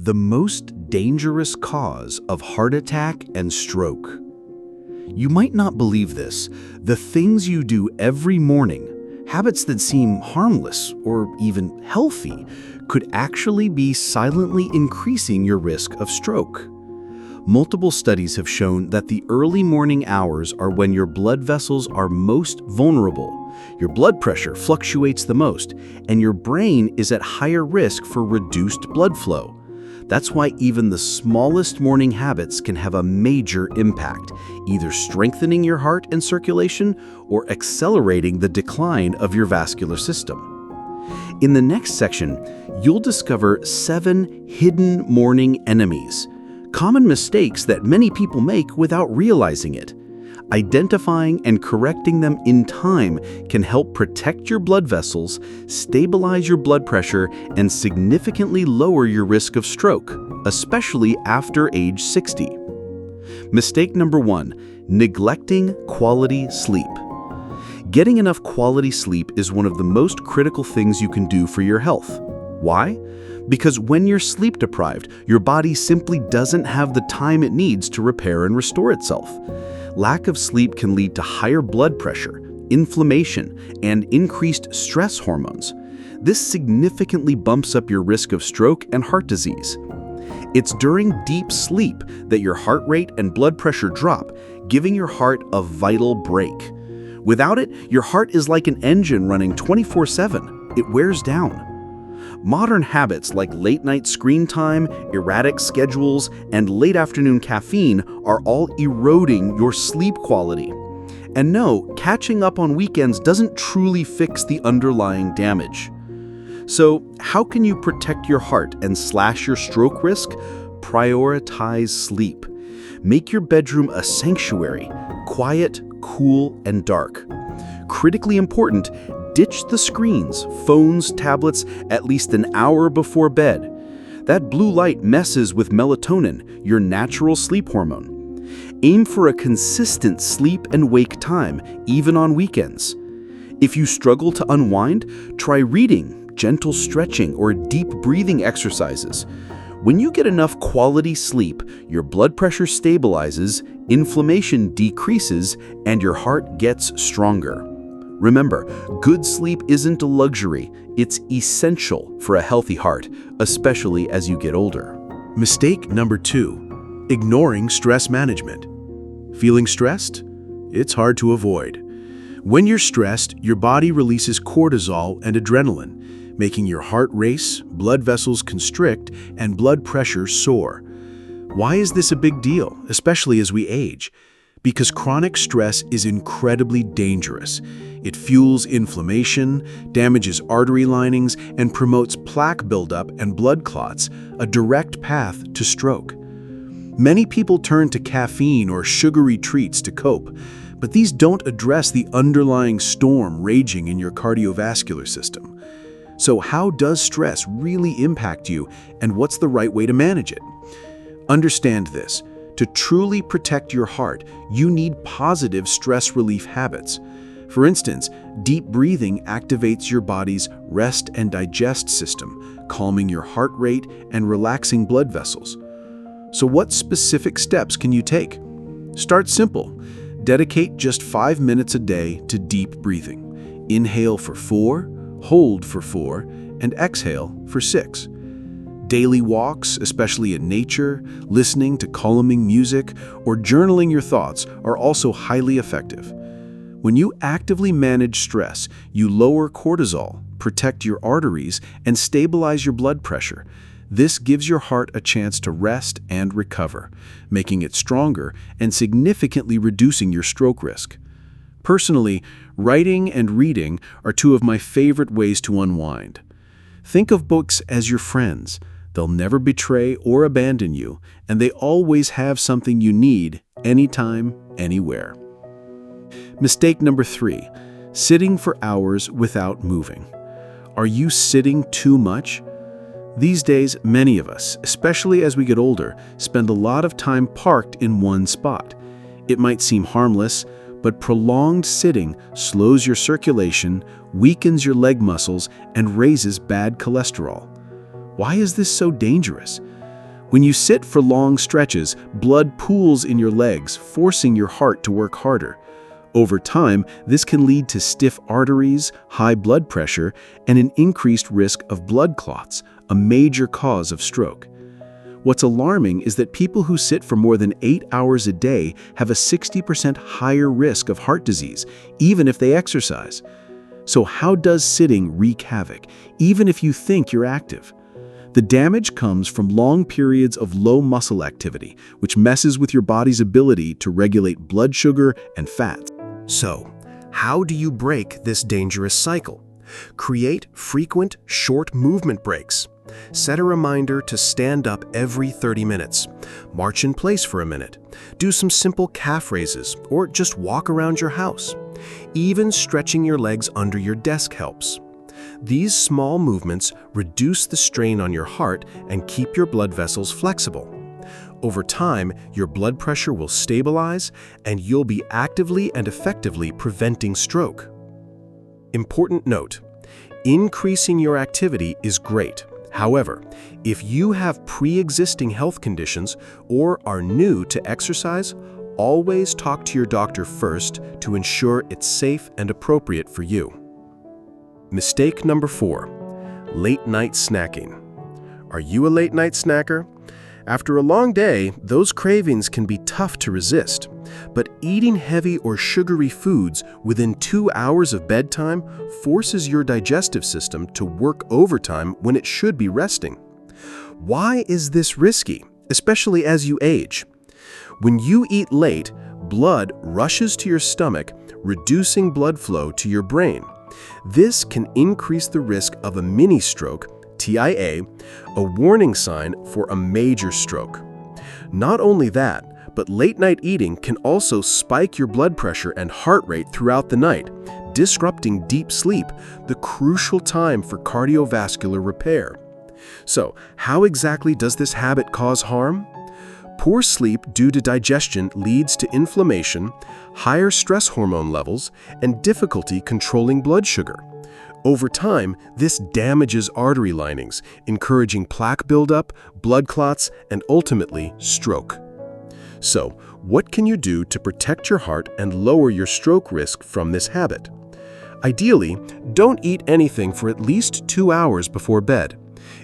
the most dangerous cause of heart attack and stroke. You might not believe this. The things you do every morning, habits that seem harmless or even healthy, could actually be silently increasing your risk of stroke. Multiple studies have shown that the early morning hours are when your blood vessels are most vulnerable, your blood pressure fluctuates the most, and your brain is at higher risk for reduced blood flow. That's why even the smallest morning habits can have a major impact, either strengthening your heart and circulation or accelerating the decline of your vascular system. In the next section, you'll discover 7 hidden morning enemies, common mistakes that many people make without realizing it. Identifying and correcting them in time can help protect your blood vessels, stabilize your blood pressure, and significantly lower your risk of stroke, especially after age 60. Mistake number 1, neglecting quality sleep. Getting enough quality sleep is one of the most critical things you can do for your health. Why? Because when you're sleep deprived, your body simply doesn't have the time it needs to repair and restore itself. Lack of sleep can lead to higher blood pressure, inflammation, and increased stress hormones. This significantly bumps up your risk of stroke and heart disease. It's during deep sleep that your heart rate and blood pressure drop, giving your heart a vital break. Without it, your heart is like an engine running 24/7. It wears down. Modern habits like late-night screen time, erratic schedules, and late afternoon caffeine are all eroding your sleep quality. And no, catching up on weekends doesn't truly fix the underlying damage. So, how can you protect your heart and slash your stroke risk? Prioritize sleep. Make your bedroom a sanctuary, quiet, cool, and dark. Critically important, ditch the screens, phones, tablets at least an hour before bed. That blue light messes with melatonin, your natural sleep hormone. Aim for a consistent sleep and wake time, even on weekends. If you struggle to unwind, try reading, gentle stretching, or deep breathing exercises. When you get enough quality sleep, your blood pressure stabilizes, inflammation decreases, and your heart gets stronger. Remember, good sleep isn't a luxury, it's essential for a healthy heart, especially as you get older. Mistake number 2, ignoring stress management. Feeling stressed? It's hard to avoid. When you're stressed, your body releases cortisol and adrenaline, making your heart race, blood vessels constrict, and blood pressure soar. Why is this a big deal, especially as we age? Because chronic stress is incredibly dangerous. It fuels inflammation, damages artery linings, and promotes plaque buildup and blood clots, a direct path to stroke. Many people turn to caffeine or sugary treats to cope, but these don't address the underlying storm raging in your cardiovascular system. So how does stress really impact you, and what's the right way to manage it? Understand this. To truly protect your heart, you need positive stress relief habits. For instance, deep breathing activates your body's rest and digest system, calming your heart rate and relaxing blood vessels. So what specific steps can you take? Start simple. Dedicate just 5 minutes a day to deep breathing. Inhale for 4, hold for 4, and exhale for 6. Daily walks, especially in nature, listening to calming music, or journaling your thoughts are also highly effective. When you actively manage stress, you lower cortisol, protect your arteries, and stabilize your blood pressure. This gives your heart a chance to rest and recover, making it stronger and significantly reducing your stroke risk. Personally, writing and reading are 2 of my favorite ways to unwind. Think of books as your friends. They'll never betray or abandon you, and they always have something you need, anytime, anywhere. Mistake number 3, sitting for hours without moving. Are you sitting too much? These days, many of us, especially as we get older, spend a lot of time parked in one spot. It might seem harmless, but prolonged sitting slows your circulation, weakens your leg muscles, and raises bad cholesterol. Why is this so dangerous? When you sit for long stretches, blood pools in your legs, forcing your heart to work harder. Over time, this can lead to stiff arteries, high blood pressure, and an increased risk of blood clots, a major cause of stroke. What's alarming is that people who sit for more than 8 hours a day have a 60% higher risk of heart disease, even if they exercise. So how does sitting wreak havoc, even if you think you're active? The damage comes from long periods of low muscle activity, which messes with your body's ability to regulate blood sugar and fats. So, how do you break this dangerous cycle? Create frequent, short movement breaks. Set a reminder to stand up every 30 minutes. March in place for a minute. Do some simple calf raises, or just walk around your house. Even stretching your legs under your desk helps. These small movements reduce the strain on your heart and keep your blood vessels flexible. Over time, your blood pressure will stabilize, and you'll be actively and effectively preventing stroke. Important note: increasing your activity is great. However, if you have pre-existing health conditions or are new to exercise, always talk to your doctor first to ensure it's safe and appropriate for you. Mistake number 4, late-night snacking. Are you a late-night snacker? After a long day, those cravings can be tough to resist. But eating heavy or sugary foods within 2 hours of bedtime forces your digestive system to work overtime when it should be resting. Why is this risky, especially as you age? When you eat late, blood rushes to your stomach, reducing blood flow to your brain. This can increase the risk of a mini stroke, TIA, a warning sign for a major stroke. Not only that, but late-night eating can also spike your blood pressure and heart rate throughout the night, disrupting deep sleep, the crucial time for cardiovascular repair. So, how exactly does this habit cause harm? Poor sleep due to digestion leads to inflammation, higher stress hormone levels, and difficulty controlling blood sugar. Over time, this damages artery linings, encouraging plaque buildup, blood clots, and ultimately stroke. So, what can you do to protect your heart and lower your stroke risk from this habit? Ideally, don't eat anything for at least 2 hours before bed.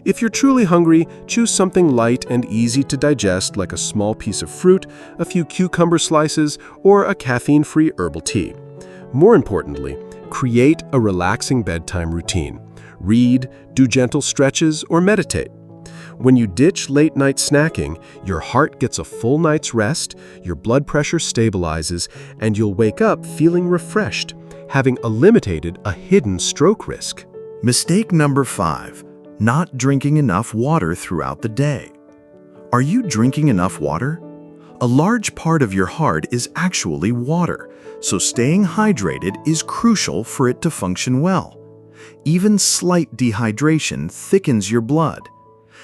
If you're truly hungry, choose something light and easy to digest, like a small piece of fruit, a few cucumber slices, or a caffeine-free herbal tea. More importantly, create a relaxing bedtime routine. Read, do gentle stretches, or meditate. When you ditch late-night snacking, your heart gets a full night's rest, your blood pressure stabilizes, and you'll wake up feeling refreshed, having eliminated a hidden stroke risk. Mistake number 5, not drinking enough water throughout the day. Are you drinking enough water? A large part of your heart is actually water, so staying hydrated is crucial for it to function well. Even slight dehydration thickens your blood.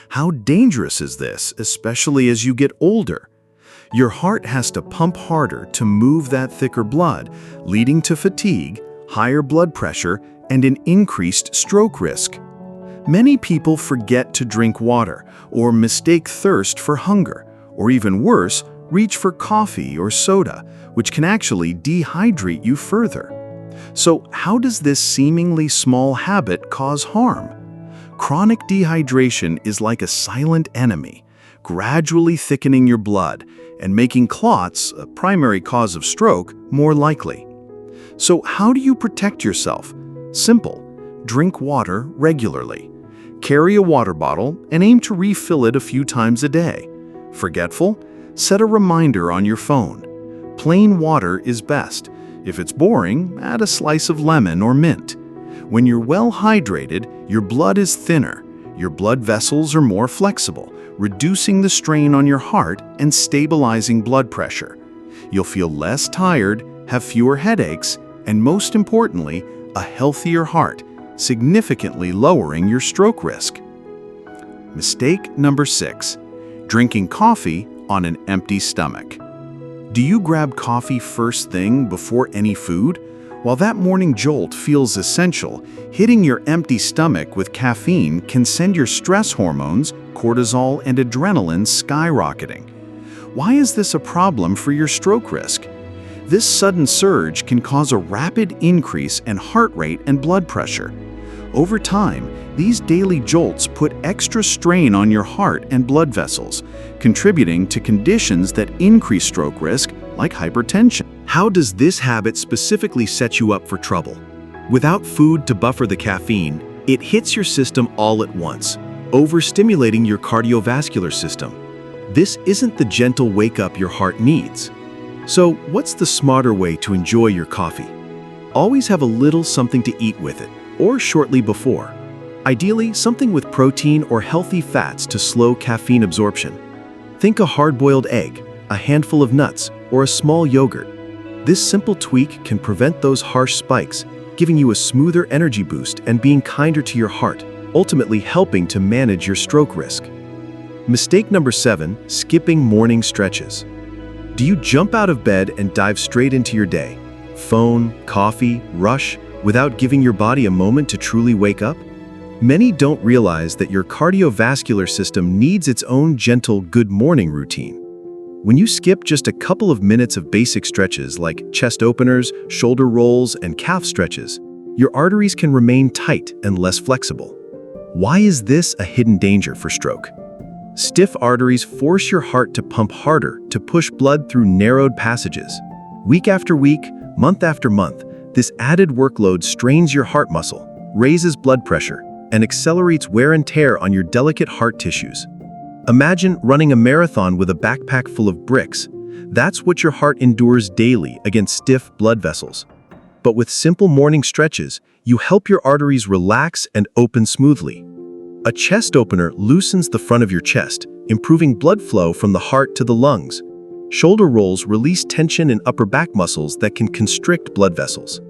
How dangerous is this, especially as you get older? Your heart has to pump harder to move that thicker blood, leading to fatigue, higher blood pressure, and an increased stroke risk. Many people forget to drink water or mistake thirst for hunger, or even worse, reach for coffee or soda, which can actually dehydrate you further. So how does this seemingly small habit cause harm? Chronic dehydration is like a silent enemy, gradually thickening your blood and making clots, a primary cause of stroke, more likely. So how do you protect yourself? Simple. Drink water regularly. Carry a water bottle and aim to refill it a few times a day. Forgetful? Set a reminder on your phone. Plain water is best. If it's boring, add a slice of lemon or mint. When you're well hydrated, your blood is thinner. Your blood vessels are more flexible, reducing the strain on your heart and stabilizing blood pressure. You'll feel less tired, have fewer headaches, and most importantly, a healthier heart, significantly lowering your stroke risk. Mistake number 6, drinking coffee on an empty stomach. Do you grab coffee first thing before any food? While that morning jolt feels essential, hitting your empty stomach with caffeine can send your stress hormones, cortisol and adrenaline skyrocketing. Why is this a problem for your stroke risk? This sudden surge can cause a rapid increase in heart rate and blood pressure. Over time, these daily jolts put extra strain on your heart and blood vessels, contributing to conditions that increase stroke risk, like hypertension. How does this habit specifically set you up for trouble? Without food to buffer the caffeine, it hits your system all at once, overstimulating your cardiovascular system. This isn't the gentle wake-up your heart needs. So, what's the smarter way to enjoy your coffee? Always have a little something to eat with it, or shortly before. Ideally, something with protein or healthy fats to slow caffeine absorption. Think a hard-boiled egg, a handful of nuts, or a small yogurt. This simple tweak can prevent those harsh spikes, giving you a smoother energy boost and being kinder to your heart, ultimately helping to manage your stroke risk. Mistake number 7, skipping morning stretches. Do you jump out of bed and dive straight into your day? Phone, coffee, rush, without giving your body a moment to truly wake up? Many don't realize that your cardiovascular system needs its own gentle good morning routine. When you skip just a couple of minutes of basic stretches like chest openers, shoulder rolls, and calf stretches, your arteries can remain tight and less flexible. Why is this a hidden danger for stroke? Stiff arteries force your heart to pump harder to push blood through narrowed passages. Week after week, month after month, this added workload strains your heart muscle, raises blood pressure, and accelerates wear and tear on your delicate heart tissues. Imagine running a marathon with a backpack full of bricks. That's what your heart endures daily against stiff blood vessels. But with simple morning stretches, you help your arteries relax and open smoothly. A chest opener loosens the front of your chest, improving blood flow from the heart to the lungs. Shoulder rolls release tension in upper back muscles that can constrict blood vessels.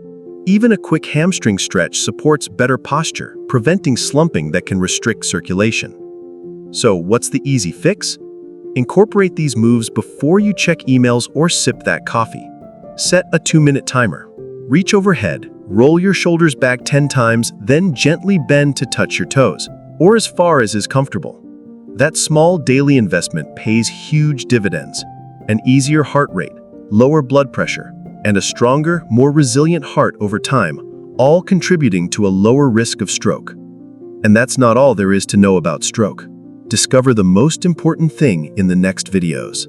Even a quick hamstring stretch supports better posture, preventing slumping that can restrict circulation. So, what's the easy fix? Incorporate these moves before you check emails or sip that coffee. Set a 2-minute timer. Reach overhead, roll your shoulders back 10 times, then gently bend to touch your toes, or as far as is comfortable. That small daily investment pays huge dividends. An easier heart rate, lower blood pressure, and a stronger, more resilient heart over time, all contributing to a lower risk of stroke. And that's not all there is to know about stroke. Discover the most important thing in the next videos.